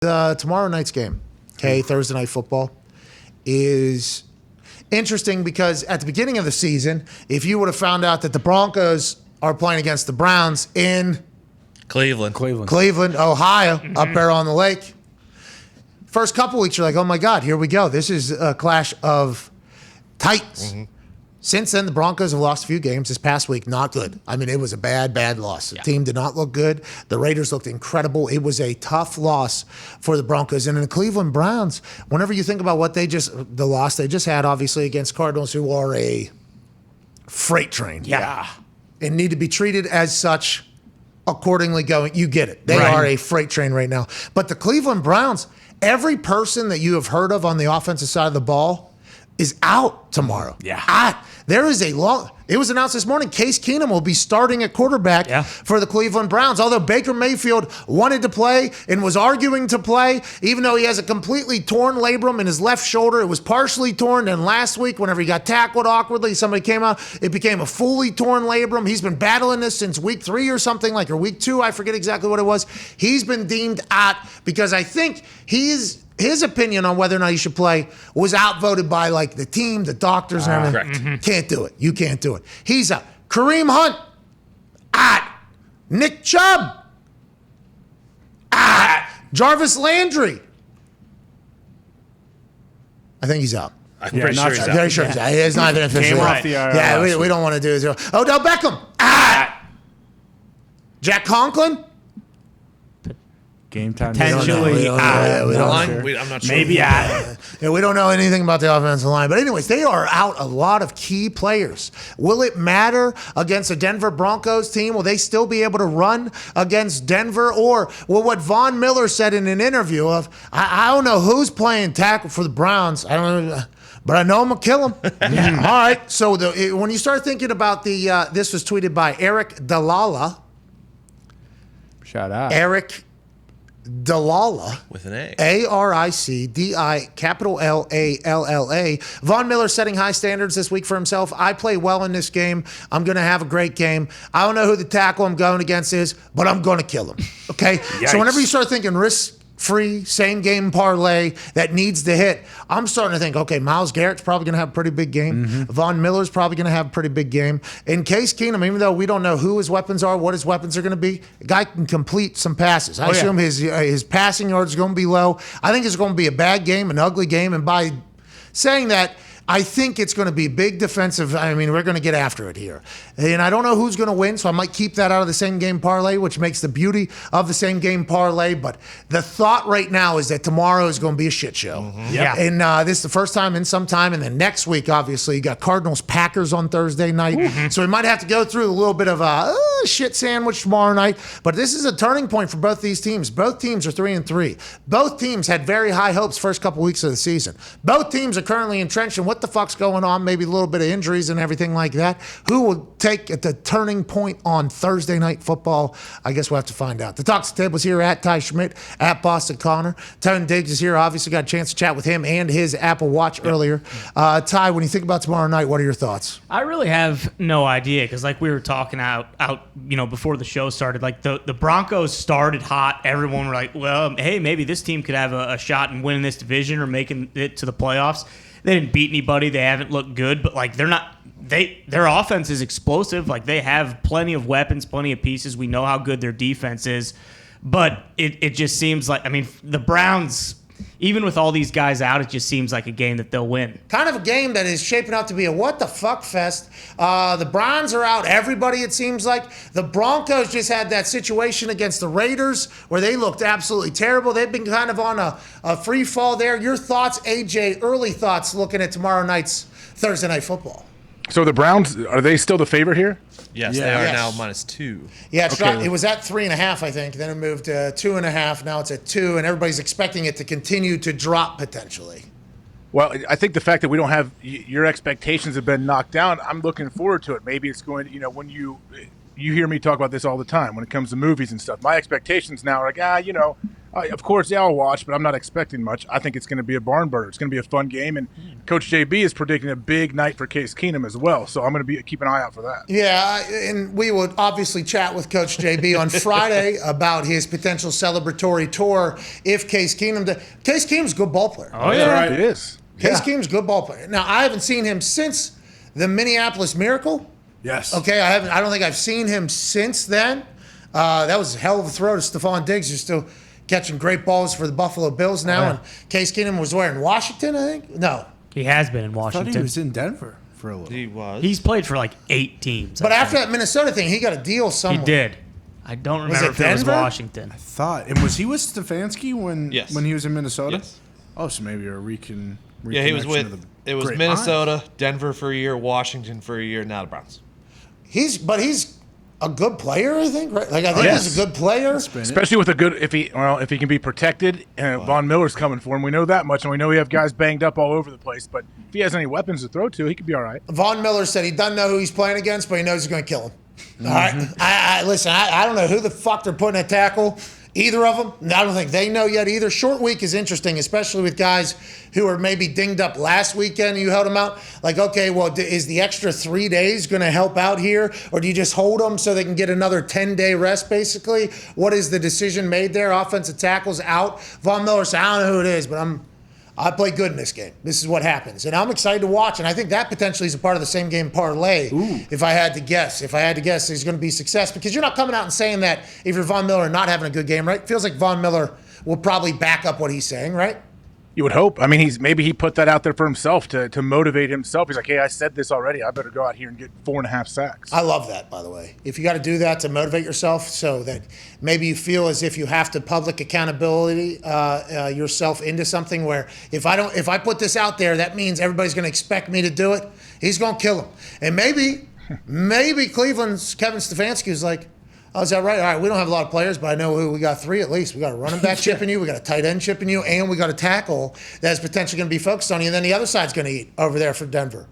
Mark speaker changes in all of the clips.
Speaker 1: Tomorrow night's game, okay, Thursday Night Football, is interesting because at the beginning of the season, if you would have found out that the Broncos are playing against the Browns in
Speaker 2: Cleveland,
Speaker 1: Ohio, up there on the lake, first couple weeks you're like, oh my God, here we go. This is a clash of titans. Mm-hmm. Since then, the Broncos have lost a few games. This past week, not good. I mean, it was a bad loss. The team did not look good. The Raiders looked incredible. It was a tough loss for the Broncos. And in the Cleveland Browns, whenever you think about what the loss they just had, obviously, against Cardinals, who are a freight train.
Speaker 3: Yeah.
Speaker 1: And need to be treated as such accordingly going. You get it. They are a freight train right now. But the Cleveland Browns, every person that you have heard of on the offensive side of the ball is out tomorrow.
Speaker 3: Yeah.
Speaker 1: It was announced this morning, Case Keenum will be starting at quarterback for the Cleveland Browns. Although Baker Mayfield wanted to play and was arguing to play, even though he has a completely torn labrum in his left shoulder. It was partially torn. And last week, whenever he got tackled awkwardly, somebody came out, it became a fully torn labrum. He's been battling this since week 3 or something, or week 2. I forget exactly what it was. He's been deemed out because I think his opinion on whether or not he should play was outvoted by the team, the doctors, and everything.
Speaker 2: Correct.
Speaker 1: Mm-hmm. Can't do it. You can't do it. He's out. Kareem Hunt, out. Nick Chubb, out. Jarvis Landry. I think he's out.
Speaker 2: I'm pretty sure he's out.
Speaker 1: Very sure he's out. It's not even officially out. We don't want to do it. Odell Beckham, out. Jack Conklin.
Speaker 3: Game time.
Speaker 2: Potentially.
Speaker 1: I'm
Speaker 2: not sure.
Speaker 3: Maybe
Speaker 1: we don't know anything about the offensive line. But anyways, they are out a lot of key players. Will it matter against the Denver Broncos team? Will they still be able to run against Denver? Or what Von Miller said in an interview of, I don't know who's playing tackle for the Browns. I don't know. But I know I'm going to kill him. All right. So when you start thinking about this was tweeted by Eric Dalala.
Speaker 3: Shout out.
Speaker 1: Eric Dalala
Speaker 2: with an A.
Speaker 1: ARICDI capital LALLA. Von Miller setting high standards this week for himself. I play well in this game. I'm going to have a great game. I don't know who the tackle I'm going against is, but I'm going to kill him. Okay? So whenever you start thinking risk-free, same-game parlay that needs to hit, I'm starting to think, okay, Myles Garrett's probably going to have a pretty big game. Mm-hmm. Von Miller's probably going to have a pretty big game. In Case Keenum, even though we don't know who his weapons are, what his weapons are going to be, the guy can complete some passes. I assume his passing yards are going to be low. I think it's going to be a bad game, an ugly game. And by saying that, I think it's going to be big defensive. I mean, we're going to get after it here. And I don't know who's going to win, so I might keep that out of the same game parlay, which makes the beauty of the same game parlay. But the thought right now is that tomorrow is going to be a shit show.
Speaker 3: Mm-hmm. Yeah.
Speaker 1: And this is the first time in some time. And then next week, obviously, you got Cardinals-Packers on Thursday night. Mm-hmm. So we might have to go through a little bit of a shit sandwich tomorrow night. But this is a turning point for both these teams. Both teams are 3-3. Both teams had very high hopes first couple weeks of the season. Both teams are currently entrenched in what the fuck's going on, maybe a little bit of injuries and everything like that. Who will take at the turning point on Thursday Night Football? I guess we'll have to find out. The Talks Table is here at Ty Schmidt, at Boston Connor. Tony Diggs is here. Obviously got a chance to chat with him and his Apple Watch earlier. Ty, when you think about tomorrow night, what are your thoughts?
Speaker 4: I really have no idea because we were talking out before the show started, the Broncos started hot. Everyone were like, well, hey, maybe this team could have a shot in winning this division or making it to the playoffs. They didn't beat anybody. They haven't looked good, but they're not. Their offense is explosive. They have plenty of weapons, plenty of pieces. We know how good their defense is, but it just seems like the Browns. Even with all these guys out, it just seems like a game that they'll win.
Speaker 1: Kind of a game that is shaping up to be a what the fuck fest. The Browns are out. Everybody, it seems like. The Broncos just had that situation against the Raiders where they looked absolutely terrible. They've been kind of on a free fall there. Your thoughts, AJ, early thoughts looking at tomorrow night's Thursday Night Football.
Speaker 5: So the Browns, are they still the favorite here?
Speaker 2: Yes, they are now -2.
Speaker 1: Yeah, it was at 3.5, I think. Then it moved to 2.5. Now it's at 2, and everybody's expecting it to continue to drop potentially.
Speaker 5: Well, I think the fact that we don't have your expectations have been knocked down. I'm looking forward to it. Maybe it's going to, when you you hear me talk about this all the time when it comes to movies and stuff. My expectations now are like, of course, I'll watch, but I'm not expecting much. I think it's going to be a barn burner. It's going to be a fun game, and Coach JB is predicting a big night for Case Keenum as well. So I'm going to keep an eye out for that.
Speaker 1: Yeah, and we will obviously chat with Coach JB on Friday about his potential celebratory tour if Case Keenum's a good ball player.
Speaker 4: Oh, yeah.
Speaker 5: Right. It is.
Speaker 1: Case Keenum's a good ball player. Now, I haven't seen him since the Minneapolis Miracle.
Speaker 3: Yes.
Speaker 1: Okay, I don't think I've seen him since then. That was a hell of a throw to Stephon Diggs, who's still catching great balls for the Buffalo Bills now. And Case Keenum was where, in Washington, I think? No.
Speaker 4: He has been in
Speaker 3: I thought
Speaker 4: Washington.
Speaker 3: he was in Denver for a little.
Speaker 2: He was.
Speaker 4: He's played for like 8 teams.
Speaker 1: But
Speaker 4: I
Speaker 1: after
Speaker 4: think.
Speaker 1: that Minnesota thing, he got a deal somewhere.
Speaker 4: He did. I don't remember
Speaker 1: it
Speaker 4: if it was
Speaker 1: Denver?
Speaker 4: Washington.
Speaker 3: And was he with Stefanski when he was in Minnesota?
Speaker 2: Yes.
Speaker 3: Oh, so maybe a
Speaker 2: Yeah, he was with. It was Minnesota, Denver for a year, Washington for a year, now the Browns.
Speaker 1: He's a good player, I think. Right? Like I think he's a good player.
Speaker 5: Especially with if he can be protected. Von Miller's coming for him. We know that much, and we know we have guys banged up all over the place. But if he has any weapons to throw to, he could be all right.
Speaker 1: Von Miller said he doesn't know who he's playing against, but he knows he's going to kill him. All right. Listen, I don't know who the fuck they're putting at tackle. Either of them. I don't think they know yet either. Short week is interesting, especially with guys who are maybe dinged up last weekend and you held them out. Like, okay, well, is the extra 3 days going to help out here? Or do you just hold them so they can get another 10-day rest, basically? What is the decision made there? Offensive tackle's out. Von Miller said, I don't know who it is, but I play good in this game. This is what happens. And I'm excited to watch. And I think that potentially is a part of the same game parlay, if I had to guess. If I had to guess, there's going to be success. Because you're not coming out and saying that if you're Von Miller not having a good game, right? Feels like Von Miller will probably back up what he's saying, right?
Speaker 5: You would hope. I mean, maybe he put that out there for himself to motivate himself. He's like, hey, I said this already. I better go out here and get 4.5 sacks.
Speaker 1: I love that, by the way. If you got to do that to motivate yourself so that maybe you feel as if you have to public accountability yourself into something where if I put this out there, that means everybody's going to expect me to do it. He's going to kill him. And maybe Cleveland's Kevin Stefanski is like, oh, is that right? All right, we don't have a lot of players, but I know who we got 3 at least. We got a running back chipping you, we got a tight end chipping you, and we got a tackle that's potentially going to be focused on you. And then the other side's going to eat over there for Denver,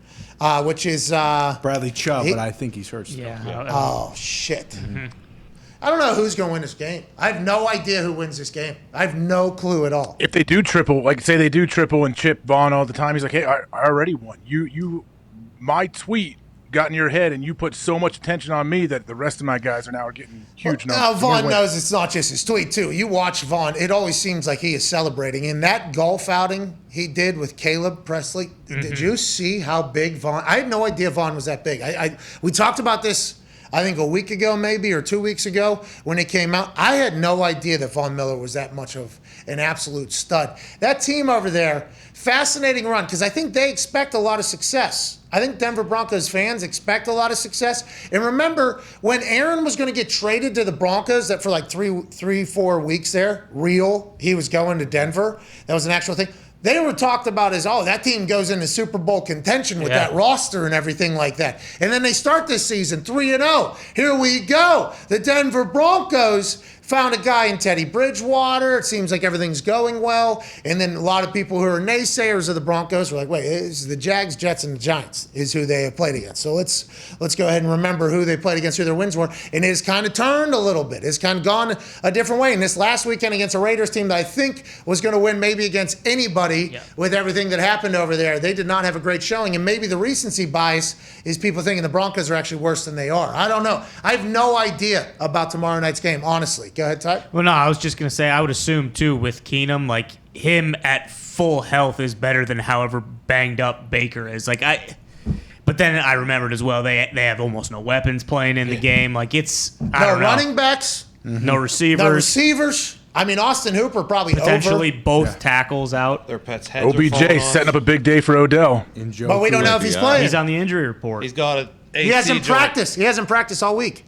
Speaker 1: which is
Speaker 3: Bradley Chubb, but I think he's hurt still.
Speaker 4: Yeah.
Speaker 1: Oh, shit. I don't know who's going to win this game. I have no idea who wins this game. I have no clue at all.
Speaker 5: If they do triple, like say they do triple and chip Vaughn all the time, he's like, hey, I already won. My tweet got in your head and you put so much attention on me that the rest of my guys are now getting huge numbers.
Speaker 1: Now, Vaughn knows it's not just his tweet, too. You watch Vaughn, it always seems like he is celebrating. In that golf outing he did with Caleb Presley, did you see how big Vaughn? I had no idea Vaughn was that big. We talked about this, I think, a week ago maybe or 2 weeks ago when it came out. I had no idea that Von Miller was that much of an absolute stud. That team over there, fascinating run, because I think they expect a lot of success. I think Denver Broncos fans expect a lot of success. And remember, when Aaron was going to get traded to the Broncos, that for like 4 weeks there, he was going to Denver. That was an actual thing. They were talked about as, that team goes into Super Bowl contention with that roster and everything like that. And then they start this season 3-0. Here we go. The Denver Broncos found a guy in Teddy Bridgewater. It seems like everything's going well. And then a lot of people who are naysayers of the Broncos were like, wait, it's the Jags, Jets, and the Giants is who they have played against. So let's go ahead and remember who they played against, who their wins were. And it has kind of turned a little bit. It's kind of gone a different way. And this last weekend against a Raiders team that I think was going to win maybe against anybody with everything that happened over there, they did not have a great showing. And maybe the recency bias is people thinking the Broncos are actually worse than they are. I don't know. I have no idea about tomorrow night's game, honestly. Go ahead, Ty.
Speaker 4: Well, no, I was just going to say, I would assume, too, with Keenum, like, him at full health is better than however banged up Baker is. But then I remembered as well, they have almost no weapons playing in the game. Like, it's, I don't know.
Speaker 1: No running backs.
Speaker 4: No receivers.
Speaker 1: No receivers. I mean, Austin Hooper probably
Speaker 4: potentially
Speaker 1: over.
Speaker 4: both tackles out.
Speaker 2: Their pets' heads are falling
Speaker 5: OBJ
Speaker 2: off.
Speaker 5: setting up a big day for Odell.
Speaker 1: But we don't know if he's playing.
Speaker 4: He's on the injury report.
Speaker 2: He's got a
Speaker 1: He hasn't practiced. He hasn't practiced all week.